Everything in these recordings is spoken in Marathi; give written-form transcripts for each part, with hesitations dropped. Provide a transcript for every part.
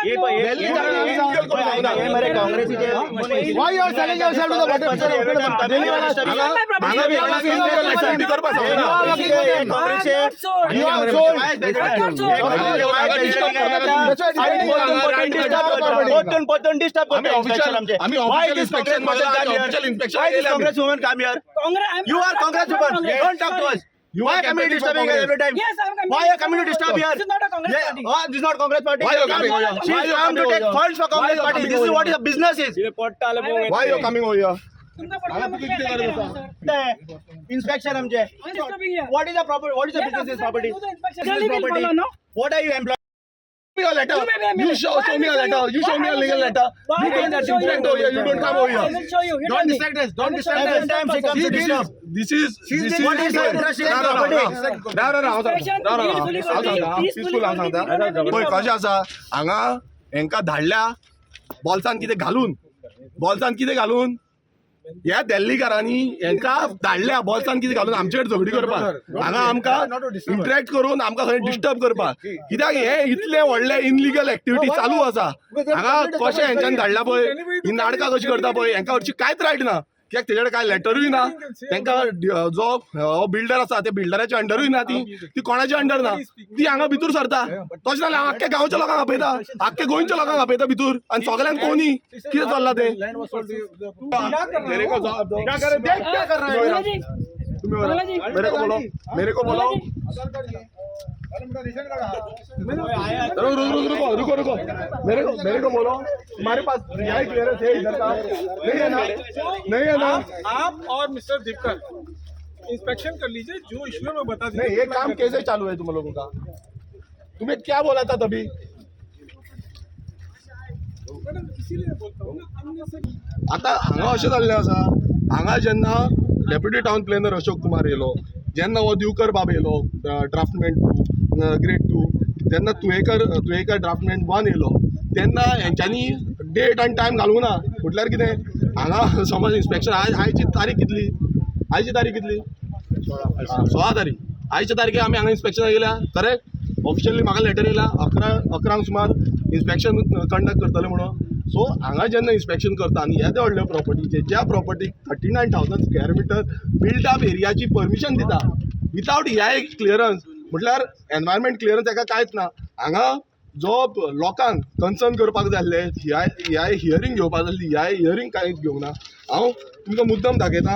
Why you are selling yourself to the You are Congress woman. Don't talk to us. Why coming to disturbing us every time? Yes, I am coming. Why are coming to disturb here? This is not a Congress party. This is not Congress party. Why you coming over here? She is come to take funds for Congress party. This is what the business is. Why you coming over here? तुमका पटना में क्या करना है, sir? Inspection हमचे. Why is disturbing here? What is the property? What is the Yes, business officer, property? do the inspection. Business Legally will property. follow, no? What are you employed? Me a letter. You may be a You minute. show Why me a will letter. show You show me a legal letter. Why You will don't show you? distract over here. You don't come over I here. will show you. You Don't know distract us. me. Don't I will show distract you. us. Every time she comes to disturb. This is What is the interest in property? पळय कशें आसा हांगा हेंका धाडल्या बॉल्सान कितें घालून ह्या दिल्लीकारांनी हेंका धाडल्या बॉल्सान कितें घालून आमचे कडेन झगडी करपाक हांगा आमकां इंटरेक्ट करून आमकां खंय डिस्टर्ब करपाक कित्याक हे इतले व्हडले इनलिगल एक्टिविटी चालू आसा हांगा कशें हेंच्यांनी धाडला पळय ही नाटकां कशी करता पळय हेंका हरची कांयच रायट ना कित्याक तेजे कडेन कांय लेटरूय ना तांकां जो हो बिल्डर आसा त्या बिल्डराच्या अंडरूय ना ती कोणाच्या अंडर ना ती हांगा भितूर सरता तशें जाल्यार हांव आख्ख्या गांवच्या लोकांक आपयता आख्ख्या गोंयच्या लोकांक आपयता भितूर आनी सगळ्यांक कोणी कितें चल्लां तें मेरे को बोलो रुको मेरे को बोलो तुम्हारे पास न्याय क्लियरेंस है इधर का नहीं है ना आप और मिस्टर दिक्कर इंस्पेक्शन कर लीजिए जो इश्यू में बता नहीं ये काम कैसे चालू है तुम लोगों का तुम्हें क्या बोला था तभी मैडम इसीलिए बोलता हूँ ना हमने से आता हांगा अशें जाल्लें आसा हांगा जेन्ना deputy town planner Ashok Kumar येयलो जेन्ना हो दिवकर बाब येयलो ड्राफ्टमॅन 2 ग्रेड 2 तेन्ना तुयेकर ड्राफ्टमॅन 1 येयलो तेन्ना हेंच्यांनी डेट आनी टायम घालूंक ना म्हटल्यार कितें हांगा समज इन्स्पेक्शन आयची तारीख कितली 16 तारीख आयच्या तारखेर आमी हांगा इन्स्पेक्शनाक येयल्या करेक्ट ऑफिशियली म्हाका लेटर येयला 11 सुमार इन्स्पेक्शन कंडक्ट करतले म्हणून सो हांगा जेन्ना इन्स्पेक्शन करता आनी येदे व्हडले प्रॉपर्टीचे ज्या प्रॉपर्टीक 39,000 स्क्वेअर मिटर बिल्ड अप एरियाची परमिशन दिता विथआउट ह्या क्लियरन्स म्हटल्यार एनवायरमेंट क्लियरन्स हेका कांयच ना हांगा जो लोकांक कन्सर्न करपाक जाय आसले ह्या हियरींग घेवपाक जाय आसली ह्या हियरींग कांयच घेवंक ना हांव तुमकां मुद्दम दाखयता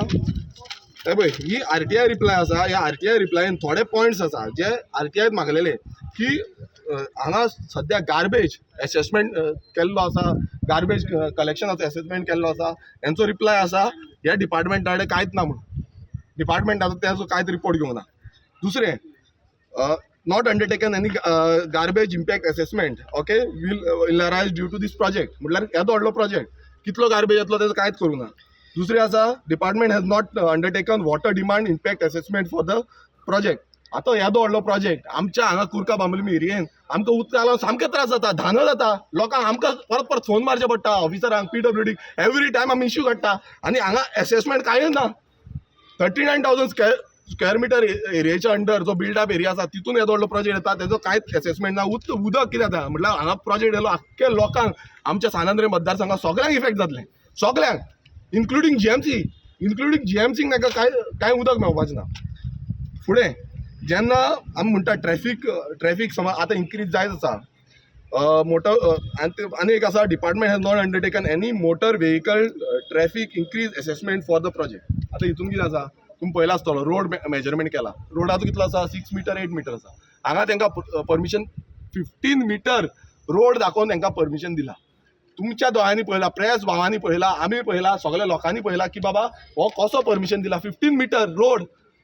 हे पळय ही RTI रिप्लाय आसा ह्या RTI रिप्लायन थोडे पॉयंट्स आसा जे RTIन मागलेले की हांगा सद्या गार्बेज एसेसमेंट केल्लो आसा गार्बेज कलेक्शनाचो एसेसमेंट केल्लो आसा हेंचो रिप्लाय आसा ह्या डिपार्टमेंटा कडेन कांयच ना म्हणून डिपार्टमेंटाचो तेजो कांयच रिपोर्ट घेवंक ना दुसरें not undertaken any garbage impact assessment okay will arise due to this project म्हटल्यार येदो व्हडलो प्रोजेक्ट कितलो गार्बेज येतलो तेजो कांयच करूंक ना दुसरें आसा department has not undertaken water demand impact assessment for the project आतां येदो व्हडलो प्रोजेक्ट आमच्या हांगा कुर्का बांबोलीम एरियेन आमकां उदका लागून सामके त्रास जाता धानळ जाता लोकांक आमकां परत फोन मारचे पडटा ऑफिसरांक PWD एवरी टायम आमी इश्यू काडटा आनी हांगा एसेसमेंट कांय ना 39,000 स्क्वेअर मिटर एरियाच्या अंडर जो बिल्ड अप एरिया आसा तितून येदो व्हडलो प्रोजेक्ट येता तेजो कांयच एसेसमेंट ना उदक कितें जाता म्हटल्यार हांगा प्रोजेक्ट येयलो आख्ख्या लोकांक आमच्या सानंद्रे मतदारसंघात सगळ्यांक इफेक्ट जातलें सगळ्यांक इन्क्लुडींग GMCक ताका कांय उदक मेळपाचें ना फुडें जेन्ना आमी म्हणटा ट्रॅफीक समज आतां इन्क्रीज जायत आसा मोटर आनी एक आसा department has not undertaken any motor vehicle traffic increase assessment for the project आतां हितून कितें आसा तुम्ही पळयला आसतलो रोड मेजरमेंट केला रोडाचो कितलो आसा 6 मीटर 8 मीटर आसा हांगा तांकां परमिशन 15 मीटर रोड दाखोवन तांकां परमिशन दिला तुमच्या दोळ्यांनी पळयला प्रेस भावांनी पळयला आमी पळयला सगळ्या लोकांनी पळयला की बाबा हो कसो परमिशन दिला 15 मीटर रोड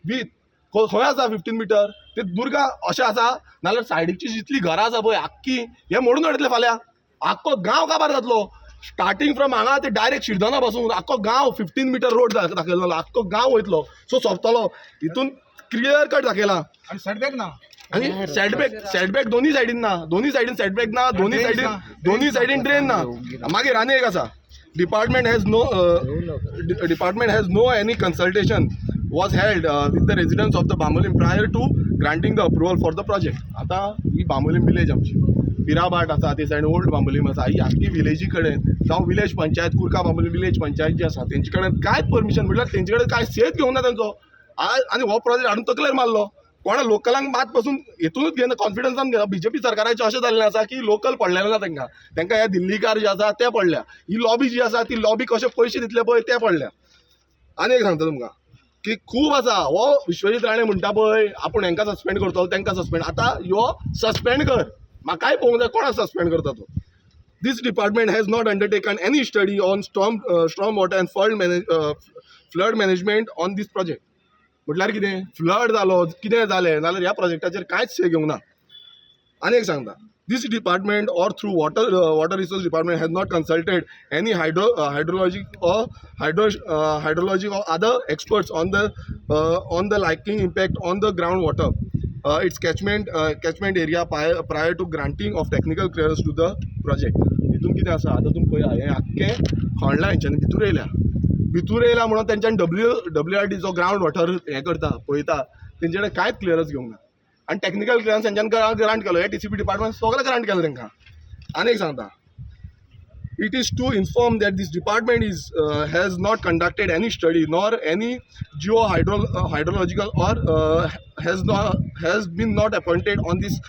वीथ खंय आसा 15 मीटर ते दुर्गा अशें आसा नाल्यार सायडीची जितली घरां आसा पळय आख्खी हे मोडून उडयतले फाल्यां आख्खो गांव काबार जातलो स्टार्टिंग फ्रॉम हांगा ते डायरेक्ट शिरदोना पासून आख्खो गांव 15 मीटर रोड दाखयलो आख्खो गांव वयतलो सो सोंपतलो हितून क्लियर कट दाखयला आणि सेटबॅक ना आणि सेटबॅक दोन्ही सायडीन ना दोन्ही सायडीन सेटबॅक ना दोन्ही सायडीन ड्रेन ना मागीर आनी एक आसा department has no any consultation was held with the residents of the Bambolim prior to granting the approval for the project. आता ही बांबोलीम विलेज आमची पिराबाट आसा ते सायडीन ओल्ड बांबोलीम आसा ही आख्खी विलेजी कडेन जावं विलेज पंचायत कुर्का बांबोलीम विलेज पंचायत जी आसा तेंचे कडेन कांयच परमिशन म्हटल्यार तेंचे कडेन कांय सेत घेवंक ना तेंचो आनी हो प्रोजेक्ट हाडून तकलेर मारलो कोणा लोकलांक मात पासून हितूनच घेना कॉन्फिडन्सान घेना बीजेपी सरकाराचें अशें जाल्लें आसा की लोकल पडलेलें ना तांकां हे दिल्लीकार जे आसा ते पडल्या ही लॉबी जी आसा ती लॉबी कशे पयशे दितले पळय ते पडल्या आनी एक सांगता तुमकां की खूब आसा हो विश्वजीत राणे म्हणटा पळय आपूण हांकां सस्पेंड करतलो तांकां सस्पेंड आतां ह्यो सस्पेंड कर म्हाकाय पळोवंक जाय कोणाक सस्पेंड करता तो This department has not undertaken any study on storm water and flood management on this project. म्हटल्यार कितें फ्लड जालो कितें जालें जाल्यार ह्या प्रोजेक्टाचेर कांयच शे घेवंक ना आनी एक सांगता This department or through water resource department has not consulted any hydrology or other experts on the likely impact on the groundwater its catchment area prior to granting of technical clearance to the project. हितून कितें आसा आतां तुमी पळया हें आख्खें खणलां हेंच्यांनी भितूर येयला म्हणून तेंच्यांनी WRD जो ग्रावंड वॉटर हें करता पळयता तेंचे कडेन कांयच क्लियरन्स घेवंक ना आनी टॅक्निकल क्लियरन्स तेंच्यांनी ग्रांट केलो हे TCP डिपार्टमेंट सगळें ग्रांट केलें तांकां आनी एक सांगता It is to inform that this department has not conducted any study nor any geohydrological or has been not appointed on this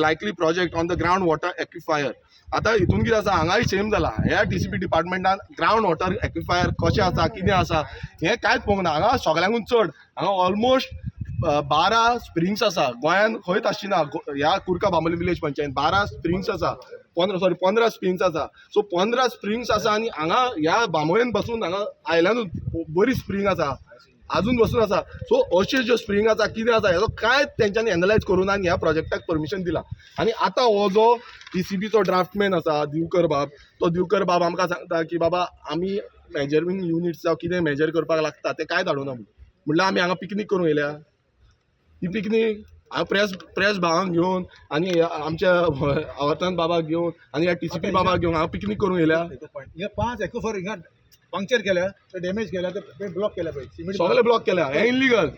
likely project on the groundwater aquifer. आता हितून कितें आसा हांगाय सेम जाला ह्या TCP डिपार्टमेंटान ग्रावंड वॉटर एक्विफायर कशें आसा कितें आसा हें कांयच पळोवंक ना हांगा सगळ्यांकून चड हांगा ऑलमोस्ट 12 स्प्रिंग्स आसा गोंयान खंयच आसची ना ह्या कुर्का बांबोलीम विलेज पंचायत 12 स्प्रिंग्स आसा 15 स्प्रिंग्स आसा सो 15 स्प्रिंग्स आसा आनी हांगा ह्या बांबोळेन बसून हांगा आयल्यानूच बरी स्प्रिंग आसा अजून बसून आसा सो अशें ज्यो स्प्रिंग आसा कितें आसा हेजो कांयच तेंच्यांनी एनालायज करून आनी ह्या प्रोजेक्टाक परमिशन दिला आनी आतां हो जो TCPचो ड्राफ्टमॅन आसा दिवकर बाब आमकां सांगता की बाबा आमी मेजरमेंट युनिट्स जावं कितें मेजर करपाक लागता ते कांयच हाडूना म्हणल्यार आमी हांगा पिकनीक करूंक येयल्या ही पिकनीक हांव प्रेस भावांक घेवन आनी आमच्या अवर्तन बाबाक घेवन आनी ह्या TCP बाबाक घेवन हांव पिकनीक करूंक येयल्या हे 5 एक्विफर हिंगा पंक्चर केल्या ते डॅमेज केल्या ते ब्लॉक केल्या पळय सगळे ब्लॉक केल्या हे इल्लीगल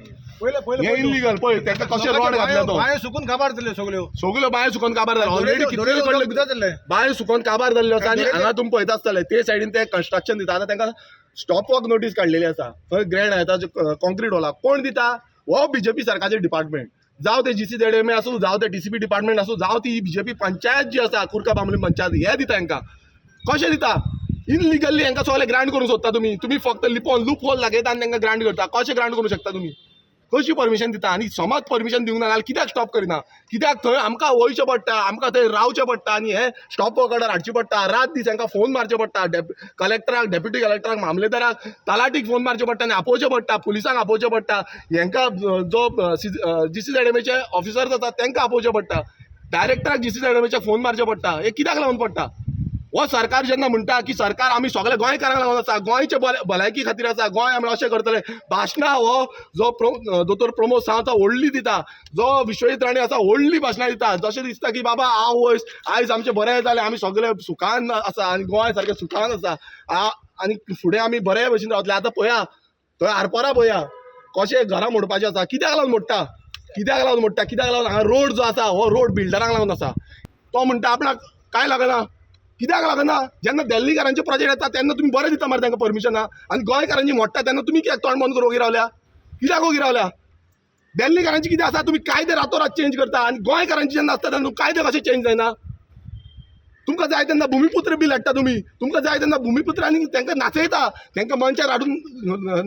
हे इल्लीगल पळय ताका कशें रोड घातला तो बाय सुकून काबार जाल्यो सगळ्यो बाय सुकोवन काबार जालो ऑलरेडी कितले बाय सुकोवन काबार जाल्ल्यो आसा आनी हांगा तुमी पळयता आसतले ते सायडीन ते कन्स्ट्रक्शन दिता आतां तांकां स्टॉप वॉक नोटीस काडलेली आसा थंय ग्रँड येता कॉन्क्रीट वॉला कोण दिता हो बीजेपी सरकारचे डिपार्टमेंट जावं ते GCZMA आसूं जावं ते TCP डिपार्टमेंट आसूं जावं ती बीजेपी पंचायत जी आसा कुर्का बांबोलीम पंचायत हे दिता हांकां कशें दिता इनलिगली हांकां सगळे ग्रांट करूंक सोदता तुमी फक्त लूप होल दाखयता आनी तांकां ग्रांट करता कशें ग्रांट करूंक शकता तुमी कशी परमिशन दिता आनी समज परमिशन दिवंक ना जाल्यार कित्याक स्टॉप करिना कित्याक थंय आमकां वयचें पडटा आमकां थंय रावचें पडटा आनी हे स्टॉप वर्क ऑर्डर हाडची पडटा रात दीस हांकां फोन मारचे पडटा कलेक्टराक डेप्युटी कलेक्टराक मामलेदाराक तलाटीक फोन मारचे पडटा आनी आपोवचें पडटा पुलिसांक आपोवचें पडटा हांकां जो GCZMAचे ऑफिसर्स आसात तांकां आपोवचें पडटा डायरेक्टराक GCZMAचे फोन मारचे पडटा हे कित्याक लागून पडटा हो सरकार जेन्ना म्हणटा की सरकार आमी सगळे गोंयकारांक लागून आसा गोंयचे भलायकी खातीर आसा गोंय आमी अशें करतले भाशणां हो जो दोतोर प्रमोद सावंत व्हडली दिता जो विश्वजीत राणे आसा व्हडली भाशणां दिता जशें दिसता की बाबा हांव आयज आमचें बरें जालें आमी सगळे सुखान आसा आनी गोंय सारकें सुखान आसा आनी फुडें आमी बरे भशेन रावतले आतां पळया थंय आरपारा पळया कशें घरां मोडपाचें आसा कित्याक लागून मोडटा कित्याक लागून हांगा रोड जो आसा हो रोड बिल्डरांक लागून आसा तो म्हणटा आपणाक काय लागना कित्याक लागना जेन्ना दिल्लीकारांचे प्रोजेक्ट येता तेन्ना तुमी बरें दिता मरे तांकां परमिशनां आनी गोंयकारांची मोडटा तेन्ना तुमी कित्याक तोंड बंद करून रावल्या कित्याक रावल्या दिल्लीकारांची कितें आसा तुमी कायदे रातोरात चेंज करता आनी गोंयकारांची जेन्ना आसता तेन्ना कायदे कशें चेंज जायना तुमकां जाय तेन्ना भुमिपुत्र बील हाडटा तुमी तुमकां जाय तेन्ना भुमिपुत्र आनी तांकां नाचयता तांकां मंचार हाडून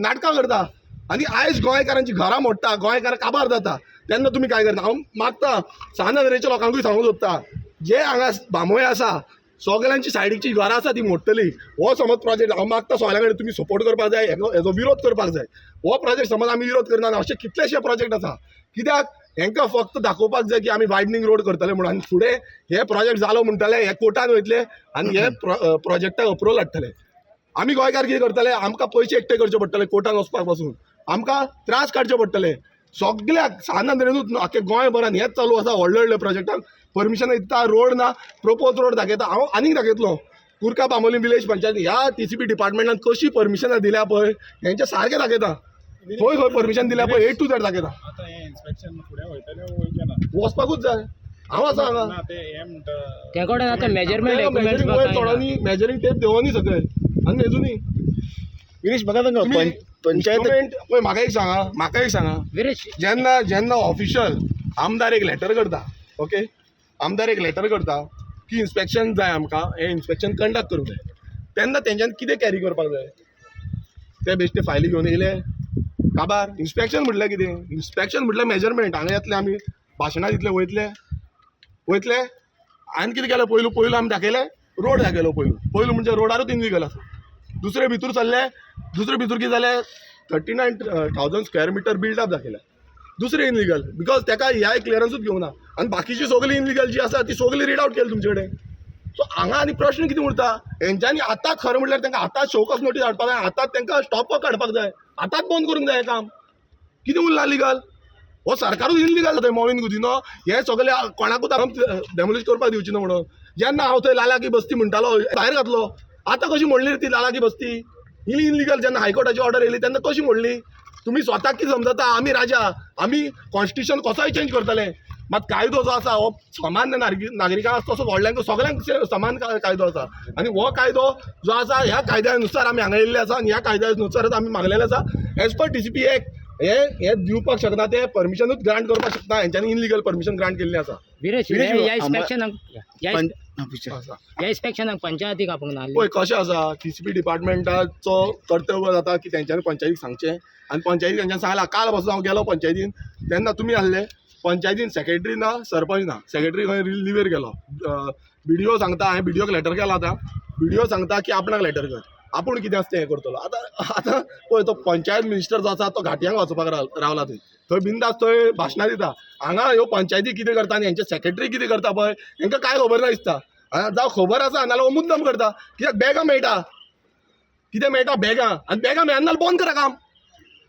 नाटकां करता आनी आयज गोंयकारांची घरां मोडटा गोंयकार काबार जाता तेन्ना तुमी काय करता हांव मागता सानंदरेच्या लोकांकूय सांगूंक सोदता जे हांगा बांबोळे आसा सगळ्यांची सायडीची घरां आसा ती मोडटली हो समज प्रोजेक्ट हांव मागता सगळ्या कडेन तुमी सपोर्ट करपाक जाय हेजो विरोध करपाक जाय हो प्रोजेक्ट समज आमी विरोध करना अशे कितलेशे प्रोजेक्ट आसा कित्याक हांकां फक्त दाखोवपाक जाय की आमी वायडनींग रोड करतले म्हणून आनी फुडें हे प्रोजेक्ट जालो म्हणटले हे कोर्टान वयतले आनी हे प्रोजेक्टाक अप्रूवल हाडटले आमी गोंयकार कितें करतले आमकां पयशे एकटे करचे पडटले कोर्टान वचपाक पासून आमकां त्रास काडचे पडटले सगळ्याक सानंदरेनूच आख्खे गोंयभरान हेच चालू आसा व्हडले व्हडले प्रोजेक्टाक परमिशन दिता रोड ना प्रपोज रोड दाखयता हांव आनीक दाखयतलो कुर्का बांबोलीम विलेज पंचायत ह्या TCP डिपार्टमेंटान कशी परमिशनां दिल्या पळय हेंचे सारकें दाखयता खंय परमिशन दिल्या पळय A to Z दाखयता वचपाकूच जाय हांव आसा हांगा तेकडे आता मेजरमेंट एक्विपमेंट्स चोडांनी मेजरींग टेप देवनी सकयल आनी मेजूनी गिरीश म्हाका सांगा पंचायत पळय म्हाका एक सांगा विरेश जेन्ना ऑफिशियल आमदार एक लेटर करता ओके आमदार एक लेटर करता की इन्स्पेक्शन जाय आमकां हें इन्स्पेक्शन कंडक्ट करूंक जाय तेन्ना तेंच्यांनी कितें कॅरी करपाक जाय ते बेश्टे फायली घेवन येयले काबार इन्स्पेक्शन म्हटल्यार कितें इन्स्पेक्शन म्हटल्यार मेजरमेंट हांगा येतले आमी भाशणां दितले वयतले आनी कितें केलें पयलू आमी दाखयले रोड दाखयलो पयलू म्हणजे रोडारूच इनलिगल आसा दुसरे भितूर कितें जालें 39,000 स्क्वेअर मिटर बिल्डअप दाखयला दुसरे इनलिगल बिकॉज तेका ह्या क्लियरन्सूच घेवना आनी बाकीची सगळी इनलिगल जी आसा ती सगळी रीड आउट केली तुमचे कडेन सो हांगा आनी प्रश्न कितें उरता हेंच्यांनी आतांच खरें म्हटल्यार तांकां आतांच शोकस नोटीस हाडपाक जाय आतांच तांकां स्टॉप काडपाक जाय आतांच बंद करूंक जाय हें काम कितें उरलां लिगल हो सरकारूच इनलिगल जाता मॉविन गुदिनो हे सगळे कोणाकूच डेमोलिश करपाक दिवची ना म्हणून जेन्ना हांव थंय लाला की बस्ती म्हणटालो भायर घातलो आतां कशी मोडली ती लाला की बस्ती ही इनलिगल जेन्ना हायकोर्टाची ऑर्डर येयली तेन्ना कशी मोडली तुम्ही स्वताक कितें समजता आमी राजा आमी कॉन्स्टिट्यूशन कसोय चेंज करतले मात कायदो जो आसा हो सामान्य नागरिकांक तसो व्हडल्यांक सगळ्यांक समान कायदो आसा आनी हो कायदो जो आसा ह्या कायद्यानुसार आमी हांगा येयल्ले आसा आनी ह्या कायद्यानुसारच आमी मागलेले आसा एज पर DCP एक्ट हे दिवपाक शकना ते परमिशनूच ग्रांट करपाक शकता हेंच्यांनी इनलिगल परमिशन ग्रांट केल्ली आसा विरेश ह्या इन्स्पेक्शनाक पंचायतीक आपण पळय कशें आसा DCP डिपार्टमेंटाचो कर्तव्य जाता की तेंच्यांनी पंचायतीक सांगचें आनी पंचायतीक तेंच्यांनी सांगलां काल पासून हांव गेलो पंचायतीन तेन्ना तुमी आसले पंचायतीन सेक्रेटरी ना सरपंच ना सेक्रेटरी खंय लिव्हेर गेलो BDO सांगता हांवें BDOक लेटर केला आतां BDO सांगता की आपणाक लेटर कर आपूण कितें आसता हें करतलो आतां पळय तो पंचायत मिनिस्टर जो आसा तो घाटयांक वचपाक रावला थंय बिंदास थंय भाशणां दिता हांगा ह्यो पंचायती कितें करता आनी हेंचे सेक्रेटरी कितें करता पळय हेंकां कांय खबर ना दिसता जावं खबर आसा नाल्यार हो मुद्दम करता कित्याक बॅगां मेळटा कितें मेळटा बॅगां आनी बॅगां मेळना जाल्यार बंद करा काम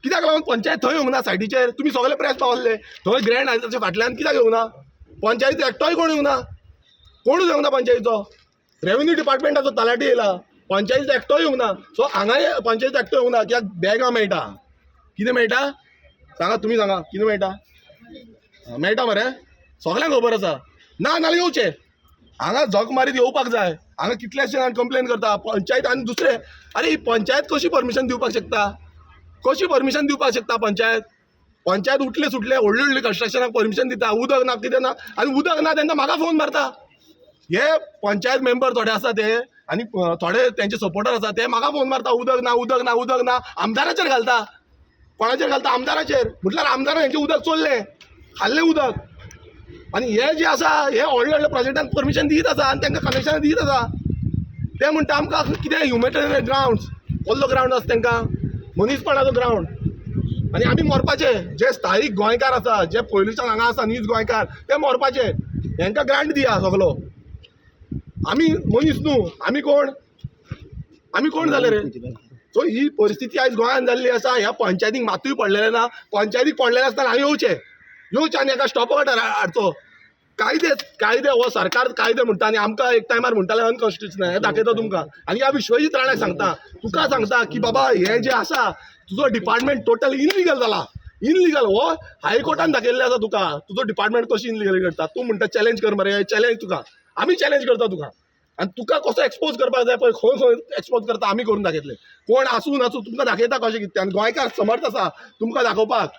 कित्याक लागून पंचायत थंय येवंक ना सायडीचेर तुमी सगळे प्रेस पावल्ले थंय ग्रँड हायवेच्या फाटल्यान कित्याक येवंक ना पंचायतीचो एकटोय कोण येवंक ना कोणूच येवंक ना पंचायतीचो रेव्हेन्यू डिपार्टमेंटाचो तलाटी येयला पंचायतीचो एकटोय येवंक ना सो हांगाय पंचायतीचो एकटो येवंक ना कित्याक बॅगां मेळटा कितें मेळटा सांगा तुमी सांगा कितें मेळटा मरे सगळ्यांक खबर आसा ना नाल्यार येवचें हांगा जग मारीत येवपाक जाय हांगा कितलेशे जाण कंप्लेन करता पंचायत आनी दुसरे अरे ही पंचायत कशी परमिशन दिवपाक शकता पंचायत उठले सुटले व्हडले कन्स्ट्रक्शनाक परमिशन दिता उदक ना कितें ना आनी उदक ना तेन्ना म्हाका फोन मारता हे पंचायत मेंबर थोडे आसा ते आनी थोडे तेंचे सपोर्टर आसा ते म्हाका फोन मारता उदक ना आमदाराचेर घालता कोणाचेर घालता आमदाराचेर म्हटल्यार आमदारान हेंचें उदक चोरलें खाल्लें उदक आनी हे जे आसा हे व्हडले प्रोजेक्टांक परमिशन दीत आसा आनी तांकां कनेक्शन दीत आसा ते म्हणटा आमकां कितें ह्युमॅनिटेरियन ग्रावंड्स कसलो ग्रावंड आसा तांकां मनीसपणाचो ग्रावंड आनी आमी मरपाचे जे स्थायीक गोंयकार आसा जे पयलींच्यान हांगा आसा नीज गोंयकार ते मरपाचे हेंकां ग्रांट दिया सगलो आमी मनीस न्हू आमी कोण जाले रे सो ही परिस्थिती आयज गोंयांत जाल्ली आसा ह्या पंचायतीक मातूय पडलेलें ना पंचायतीक पडलेलें आसतना हांवें येवचें आनी एका स्टॉपाक हाडचो कायदे हो सरकार कायदे म्हणटा आनी आमकां एक टायमार म्हणटाले अनकॉन्स्टिट्युशनल हें दाखयता तुमकां आनी ह्या विश्वजीत राणाक सांगता तुका सांगता की बाबा हें जें आसा तुजो डिपार्टमेंट टोटल इनलिगल जाला इनलिगल हो हायकोर्टान दाखयल्लें आसा तुका तुजो डिपार्टमेंट कशी इनलिगल करता तूं म्हणटा चॅलेंज कर मरे चॅलेंज तुका आमी चॅलेंज करता तुका आनी तुका कसो एक्सपोज करपाक जाय पळय खंय एक्सपोज करता आमी करून दाखयतले कोण आसूं नासूं तुमकां दाखयता कशें कितें आनी गोंयकार समर्थ आसा तुमकां दाखोवपाक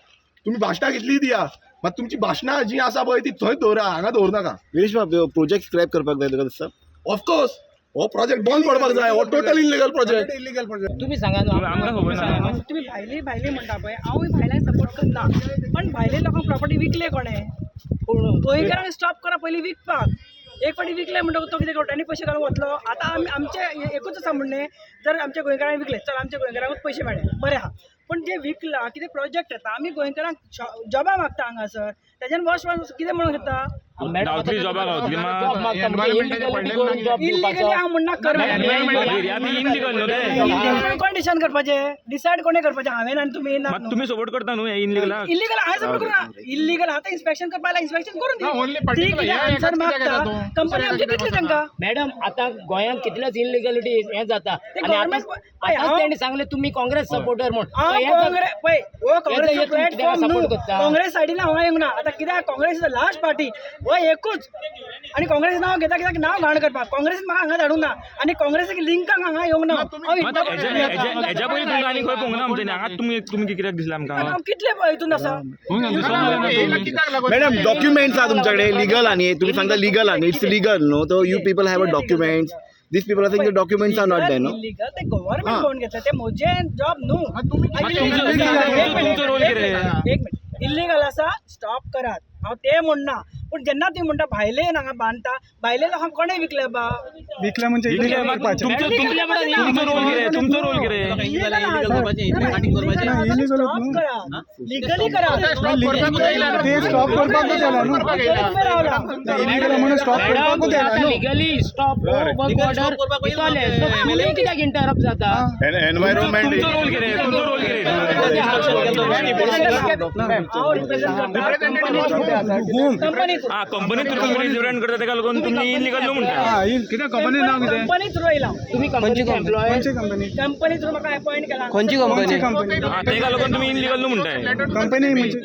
तुमी भाशणां कितलीय दिया मात तुमची भाशणां जी आसा पळय ती थंय दवरा हांगा दवरू नाका गिरीश बाब प्रोजेक्ट स्क्रॅप करपाक जाय तुका दिसता ऑफकोर्स हो प्रोजेक्ट बंद पडपाक जाय हो टोटल इनलिगल प्रोजेक्ट तुम्ही सांगा तुम्ही भायले म्हणटा पळय हांवूय भायल्यांक सपोर्ट करता पण भायले लोकांक प्रॉपर्टी विकले कोणे गोंयकारांक स्टॉप करा पयलीं विकपाक एक फावटी विकले म्हणटकूच तो कितें कोर्टांनी पयशे घालूंक वतलो आतां आमचे एकूच आसा म्हणणे जर आमच्या गोंयकारांक विकले चल आमच्या गोंयकारांकूच पयशे मेळ्ळे बरें आहा पण जे विकला कितें प्रोजेक्ट येता आमी गोंयकारांक जॉबा मागता हांगासर तेज्यान वर्स कितें म्हणून घेता इल्लिगली हांव म्हणना कोण डिसायड करपाचे डिसायड कोणे करपाचे हांवें आनी तुमी सपोर्ट करता न्हू इनलिगल इल्लिगल हांवें सपोर्ट करना इल्लिगल आतां इन्स्पेक्शन करपाक इन्स्पेक्शन करून दी कितें आन्सर मागता कंपनी आमची दितली तांकां मॅडम आता गोंयांत कितलेच इनलिगलिटी हे जाता आणि आता तेणी सांगले तुम्ही काँग्रेस सपोर्टर म्हणून काँग्रेस सायडीन हांगा येवंक ना आतां जाता कित्याक Congress is the last party हो एकूच आणि काँग्रेस नाव घेता कित्याक नाव घाण करपाक काँग्रेसीन म्हाका हांगा धाडूंक ना आणि काँग्रेसीक लिंकाक हांगा येवंक ना हेच्या पयलीं तुमकां आनी खंय पळोवंक ना आमच्या हांगा तुम्ही कित्याक दिसला आमकां हांव कितले हितून आसा मॅडम डॉक्युमेंट्स आहा तुमच्याकडे लिगल आणि तुम्ही सांगता लिगल आणि इट्स लिगल नो तो you people have a documents this people are saying the documents are not there no illegal ते गव्हर्नमेंट कोण घेतलं ते म्हजे जॉब न्हू तुमचो रोल कितें एक मिनिट इल्लीगल आसा स्टॉप करात हांव ते म्हणना पूण जेन्ना तुम्ही म्हणटा भायले हांगा बांदता भायले लोकांक कोणें विकले बा विकला म्हणजे तुमचो रोल कितें स्टॉप करा लिगली करा ते स्टॉप करपाक जाला न्हू इलिगल म्हणून स्टॉप करपाक जाला लिगली स्टॉप वर्क ऑर्डर इतले तुम्ही कित्याक इंटरप्ट जाता एनवायरमेंट तुमचो रोल कितें हांव रिप्रेझेंट करता कंपनी कंपनी रिप्रेझेंट करता तेका लागून तुम्ही इलिगल न्हू म्हणटा कित्याक कंपनी नाव कितें कंपनी थ्रू येयला तुम्ही कंपनीचे एम्प्लॉय खंयची कंपनी कंपनी थ्रू म्हाका अपॉइंट केला खंयची कंपनी तेका लागून तुम्ही इलिगल न्हू म्हणटाय कंपनी म्हणजे